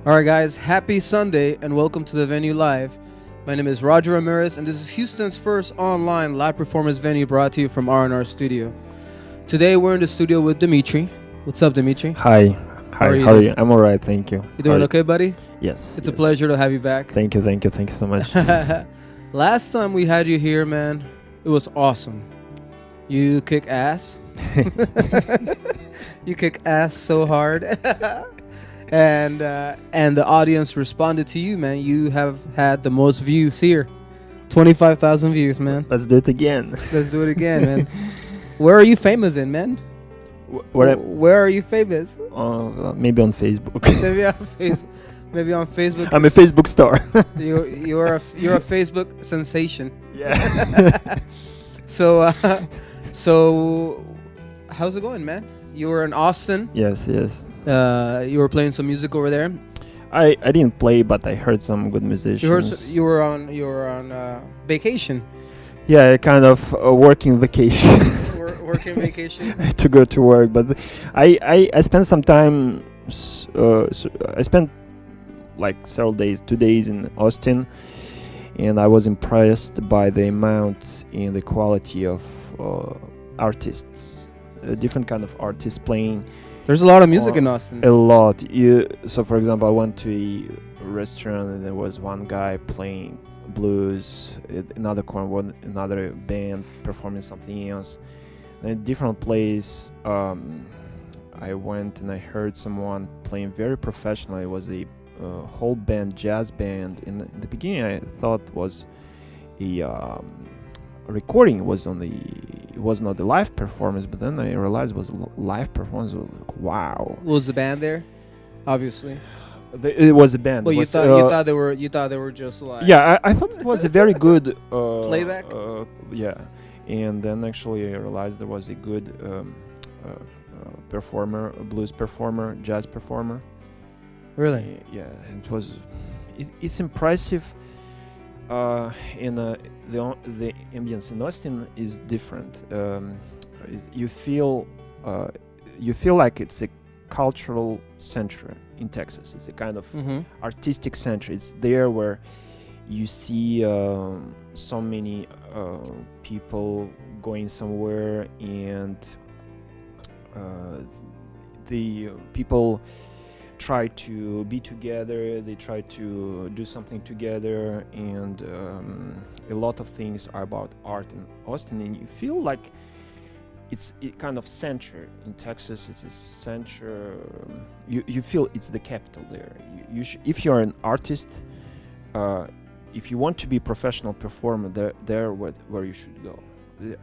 Alright guys, happy Sunday and welcome to the venue live. My name is Roger Ramirez and this is Houston's first online live performance venue brought to you from R&R Studio. Today we're in the studio with Dmitri. What's up, Dmitri? Hi. How are you? I'm alright, thank you. You doing okay, buddy? Yes. It's a pleasure to have you back. Thank you so much. Last time we had you here, man, it was awesome. You kick ass. You kick ass so hard. And the audience responded to you, man. You have had the most views here. 25,000 views, man. Let's do it again. Let's do it again, man. Where are you famous in, man? Where are you famous? Maybe on Facebook. Maybe on Facebook. I'm a Facebook star. You're a Facebook sensation. Yeah. So how's it going, man? You were in Austin. Yes. You were playing some music over there. I didn't play, but I heard some good musicians. You were on vacation. Yeah, kind of a working vacation. Working vacation. To go to work, but I spent some time. I spent like several days, 2 days in Austin, and I was impressed by the amount and the quality of artists, different kind of artists playing. There's a lot of music in Austin. A lot. So, for example, I went to a restaurant and there was one guy playing blues, another band performing something else. In a different place, I went and I heard someone playing very professional. It was a whole band, jazz band. In the beginning, I thought was a recording. It was not a live performance, but then I realized it was a live performance. I was like, wow. Was the band there? Obviously. It was a band. Well, you thought they were just like. Yeah, I thought it was a very good playback. Yeah, and then actually I realized there was a good performer, a blues performer, jazz performer. Really? Yeah, it was. It's impressive. And the ambience in Austin is different. You feel like it's a cultural center in Texas. It's a kind of artistic center. It's there where you see so many people going somewhere, and the people try to be together, they try to do something together, and a lot of things are about art in Austin, and you feel like it's a kind of center in Texas. It's a center. You feel it's the capital there. If you're an artist, if you want to be a professional performer, there where you should go.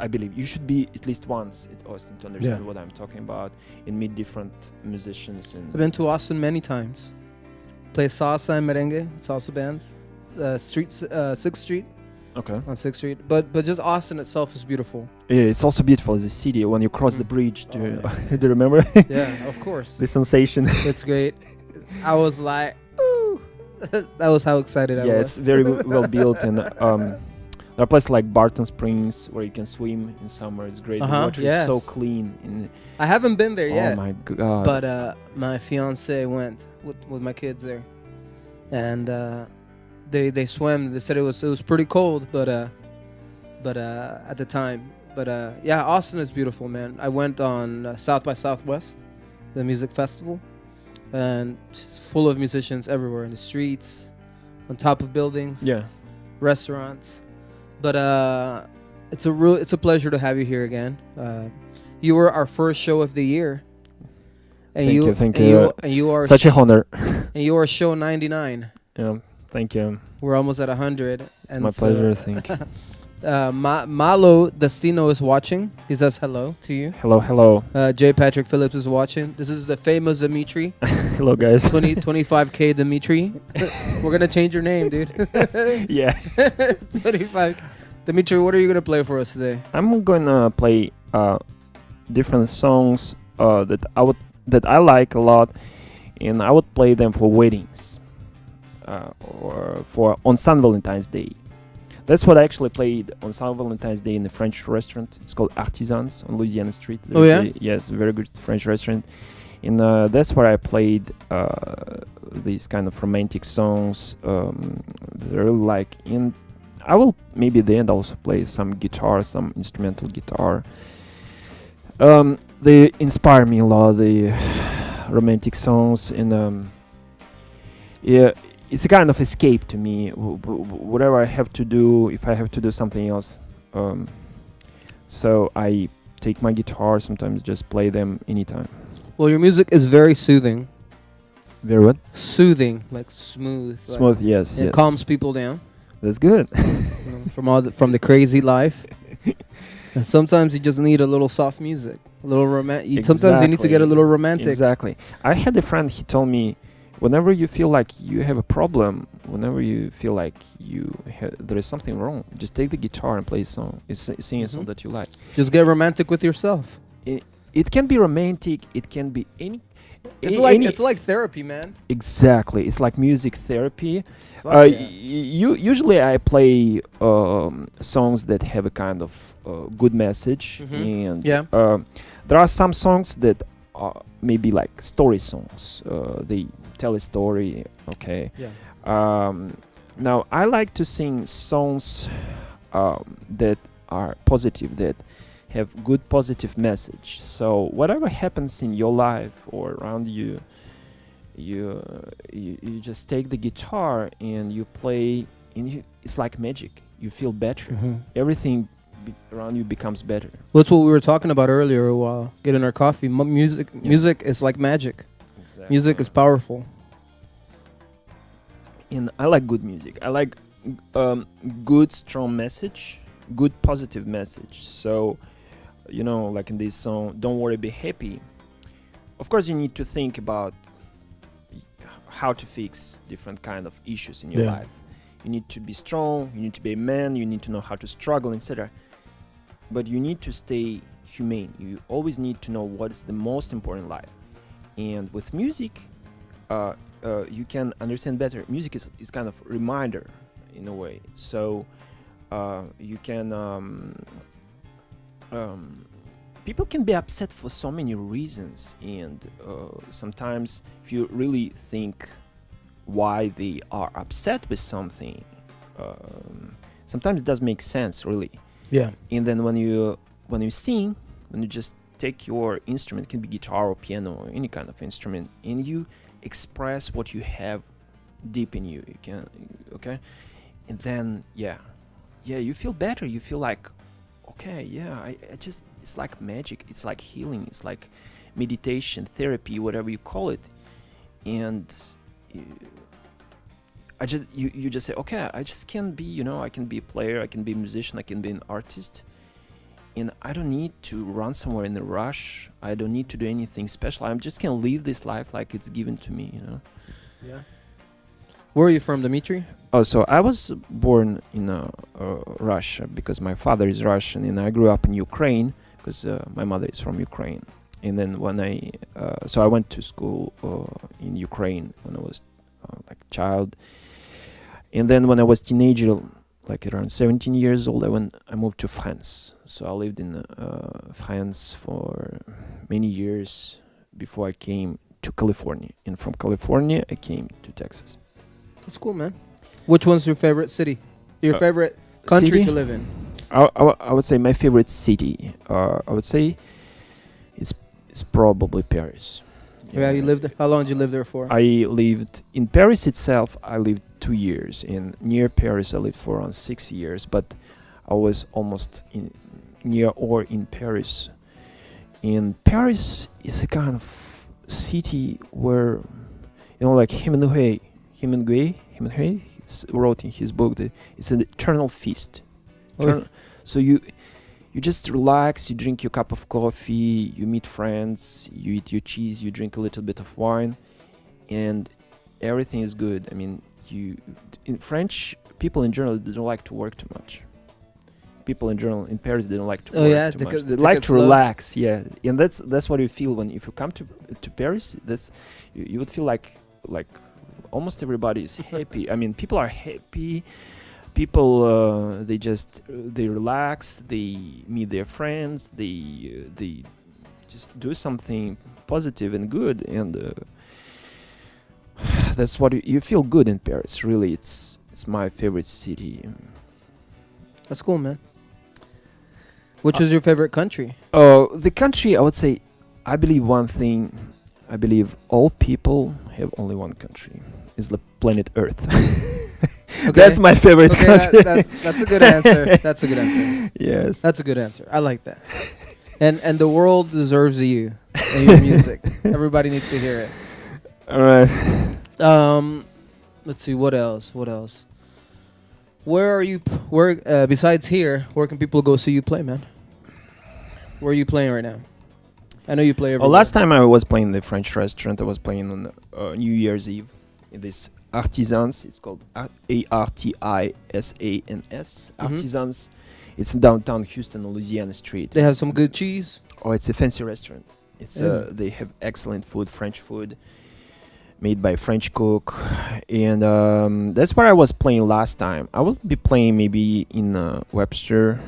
I believe you should be at least once at Austin to understand what I'm talking about and meet different musicians. And I've been to Austin many times. Play salsa and merengue, salsa bands. 6th Street. Okay. On 6th Street, but just Austin itself is beautiful. Yeah, it's also beautiful as a city when you cross the bridge. Do you remember? Yeah, of course. The sensation. It's great. I was like, ooh. That was how excited I was. Yeah, it's very well built, and there are places like Barton Springs where you can swim in summer. It's great. The water is so clean. I haven't been there yet. Oh my god! But my fiance went with my kids there, and they swam. They said it was pretty cold, but at the time. But yeah, Austin is beautiful, man. I went on South by Southwest, the music festival, and it's full of musicians everywhere in the streets, on top of buildings, restaurants. But it's a pleasure to have you here again. You were our first show of the year. And thank you. And you are such a honor. And you are show 99. Yeah, thank you. We're almost at 100. It's my pleasure. Thank you. Malo Destino is watching. He says hello to you. Hello. J. Patrick Phillips is watching. This is the famous Dmitri. Hello, guys. 25K Dmitri. We're going to change your name, dude. Yeah. 25. Dmitri, what are you going to play for us today? I'm going to play different songs that I like a lot, and I would play them for weddings or on St. Valentine's Day. That's what I actually played on St. Valentine's Day in a French restaurant. It's called Artisans on Louisiana Street. Oh, yeah? Yes, a very good French restaurant. And that's where I played these kind of romantic songs that I really like. And I will maybe at the end also play some guitar, some instrumental guitar. They inspire me a lot, the romantic songs, and yeah, it's a kind of escape to me. Whatever I have to do, if I have to do something else, so I take my guitar, sometimes just play them anytime. Well, your music is very soothing. Very what? Soothing, like smooth. Smooth, yes. It calms people down. That's good. From the crazy life. And sometimes you just need a little soft music, a little romantic. Sometimes you need to get a little romantic. Exactly. I had a friend. He told me, whenever you feel like you have a problem, whenever you feel like there is something wrong, just take the guitar and play a song. Sing a song that you like. Just get romantic with yourself. It can be romantic. It can be any. It's like therapy, man. Exactly. It's like music therapy. Usually I play songs that have a kind of good message, and there are some songs that are maybe like story songs. They tell a story. Okay. Yeah. Now I like to sing songs that are positive, that have good positive message. So whatever happens in your life or around you, you just take the guitar and you play, and it's like magic. You feel better. Everything around you becomes better. That's what we were talking about earlier while getting our coffee. Music is like magic. Exactly. Music is powerful. And I like good music. I like good strong message, good positive message. So like in this song, Don't Worry, Be Happy. Of course, you need to think about how to fix different kind of issues in your life. You need to be strong, you need to be a man, you need to know how to struggle, etc. But you need to stay humane. You always need to know what is the most important in life. And with music, you can understand better. Music is kind of a reminder in a way. So you can... people can be upset for so many reasons, and sometimes if you really think why they are upset with something, sometimes it does make sense, really. Yeah. And then when you sing, when you just take your instrument, it can be guitar or piano or any kind of instrument, and you express what you have deep in you, okay, and then you feel better. You feel like, okay, I just, it's like magic. It's like healing. It's like meditation, therapy, whatever you call it. And you just say, okay, I just can be, I can be a player, I can be a musician, I can be an artist. And I don't need to run somewhere in a rush. I don't need to do anything special. I'm just can live this life like it's given to me, Yeah. Where are you from, Dmitri? Oh, so I was born in Russia because my father is Russian, and I grew up in Ukraine because my mother is from Ukraine. And then when I went to school in Ukraine when I was like a child. And then when I was teenager, like around 17 years old, I moved to France. So I lived in France for many years before I came to California. And from California, I came to Texas. That's cool, man. Which one's your favorite city? Your favorite country city? to live in? I would say my favorite city. I would say it's probably Paris. Yeah, you lived. How long did you live there for? I lived in Paris itself. I lived 2 years, and near Paris I lived for around 6 years. But I was almost near or in Paris. And Paris is a kind of city where, like Hemingway wrote in his book that it's an eternal feast. So you just relax, you drink your cup of coffee, you meet friends, you eat your cheese, you drink a little bit of wine, and everything is good. I mean, in French, people in general, they don't like to work too much. People in general in Paris, they don't like to work too much. They like to relax, and that's what you feel if you come to Paris. You would feel like almost everybody is happy. I mean, people are happy. People they relax. They meet their friends. They just do something positive and good, and that's what you feel good in Paris. Really, it's my favorite city. That's cool, man. Which is your favorite country? The country, I would say, I believe one thing. I believe all people have only one country. Is the planet Earth. Okay. That's my favorite country. That's a good answer. That's a good answer. Yes. That's a good answer. I like that. And the world deserves you and your music. Everybody needs to hear it. All right. Let's see, what else? Where are you? Where besides here? Where can people go see you play, man? Where are you playing right now? I know you play everywhere. Last time I was playing the French restaurant. I was playing on New Year's Eve in this Artisans. It's called Artisans. Artisans. It's in downtown Houston, on Louisiana Street. They have some good cheese. Oh, it's a fancy restaurant. It's they have excellent food, French food, made by French cook, and that's where I was playing last time. I will be playing maybe in Webster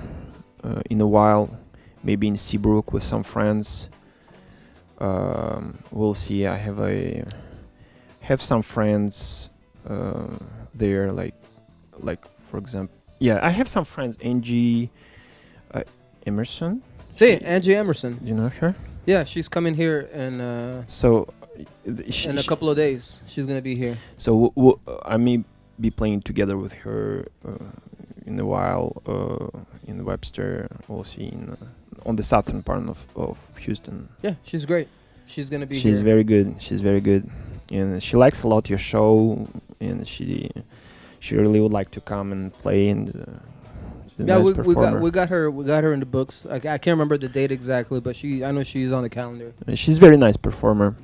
in a while, maybe in Seabrook with some friends. We'll see. I have some friends there, like for example, I have some friends. Angie Emerson. See, Angie Emerson. You know her? Yeah, she's coming here in in a couple of days. She's gonna be here. So I may be playing together with her in a while in Webster. We'll see on the southern part of Houston. Yeah, she's great. She's gonna be here. She's very good. She's very good, and she likes a lot your show, and she really would like to come and play. And she's a nice performer. we got her in the books. I can't remember the date exactly, but I know she's on the calendar. She's a very nice performer.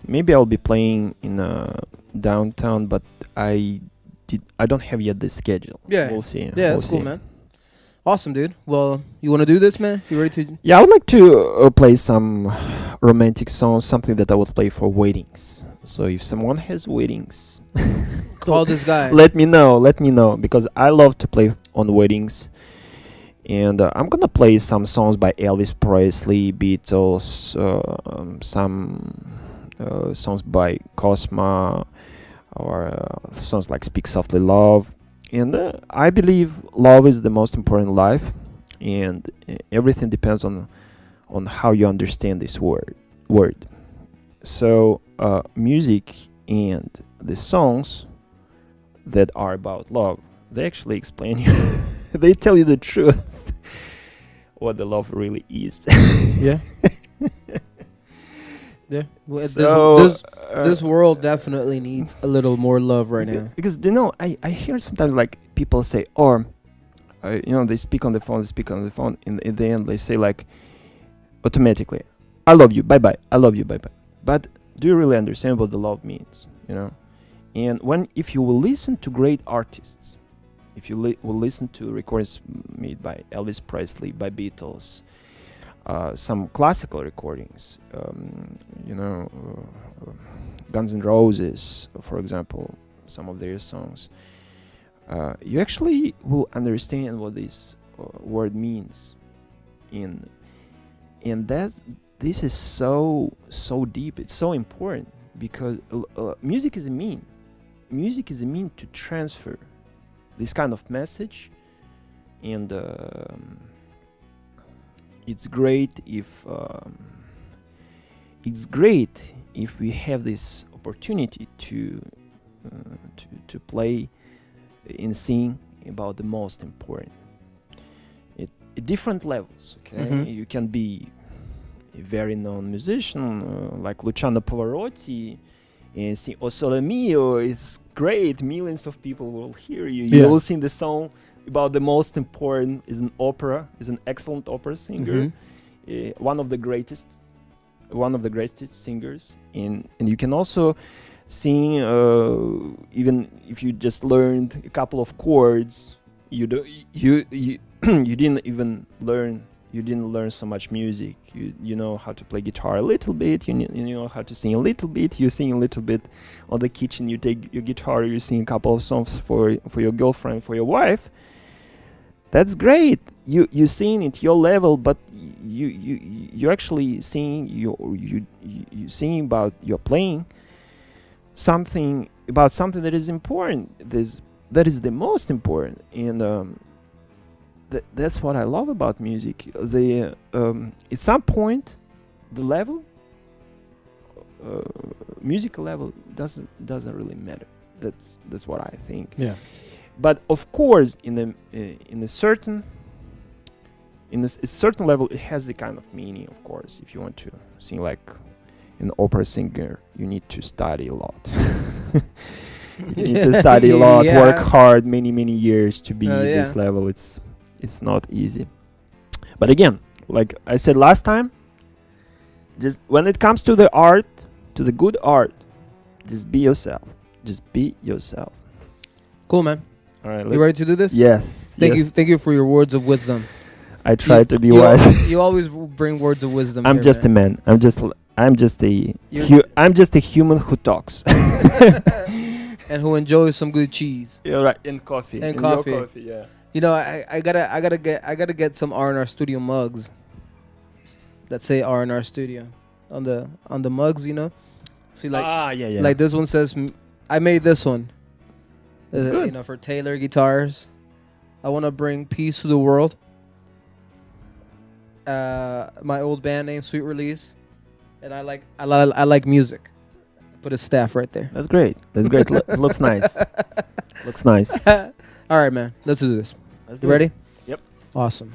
Maybe I'll be playing in downtown, but I don't have yet the schedule. Yeah, we'll see. Yeah, we'll that's cool, man. Awesome, dude. Well, you want to do this, man? You ready to? Yeah, I would like to play some romantic songs, something that I would play for weddings. So if someone has weddings, call this guy. Let me know, because I love to play on weddings. And I'm gonna play some songs by Elvis Presley, Beatles, some songs by Cosma, or songs like Speak Softly Love. And I believe love is the most important in life, and everything depends on how you understand this word. So music and the songs that are about love, they actually explain you. They tell you the truth, what the love really is. Yeah. Yeah. Well, So, this world definitely needs a little more love right now. Because I hear sometimes like people say, or they speak on the phone. In the end, they say like automatically, "I love you, bye bye. I love you, bye bye." But do you really understand what the love means? And if you will listen to great artists, if you will listen to recordings made by Elvis Presley, by Beatles, some classical recordings, Guns N' Roses, for example, some of their songs, you actually will understand what this word means, and this is so deep. It's so important, because music is a mean to transfer this kind of message, and it's great if we have this opportunity to play and sing about the most important at different levels. Okay, you can be a very known musician like Luciano Pavarotti and sing "O Sole Mio." It's great. Millions of people will hear you. You will sing the song about the most important. Is an excellent opera singer, one of the greatest singers, and you can also sing even if you just learned a couple of chords. You didn't learn so much music. You know how to play guitar a little bit. You know how to sing a little bit. You sing a little bit on the kitchen. You take your guitar. You sing a couple of songs for your girlfriend, for your wife. That's great. You sing at your level, but you actually sing you sing about you're playing something about something that is important. That is the most important, and that's what I love about music. At some point, the level, musical level doesn't really matter. That's what I think. Yeah. But of course, in a certain level, it has the kind of meaning. Of course, if you want to sing like an opera singer, you need to study a lot. You need to study a lot, Yeah. work hard, many years to be Yeah. this level. It's not easy. But again, like I said last time, just when it comes to the art, to the good art, just be yourself. Just be yourself. Cool, man. All right. You ready to do this? Yes. Thank you for your words of wisdom. I try to be you wise. You always bring words of wisdom. I'm here, just man. a man. I'm just a human who talks. And who enjoys some good cheese. Yeah, right. And coffee. And coffee. Your coffee, yeah. You know, I gotta get some R&R Studio mugs that say R&R Studio on the mugs. You know, see like yeah. like this one says I made this one. That's good. You know, for Taylor guitars. I want to bring peace to the world. My old band name Sweet Release, and I like music. Put a staff right there. That's great. Looks nice. Looks nice. All right, man. Let's do this. Let's You do it. ready? Yep. Awesome.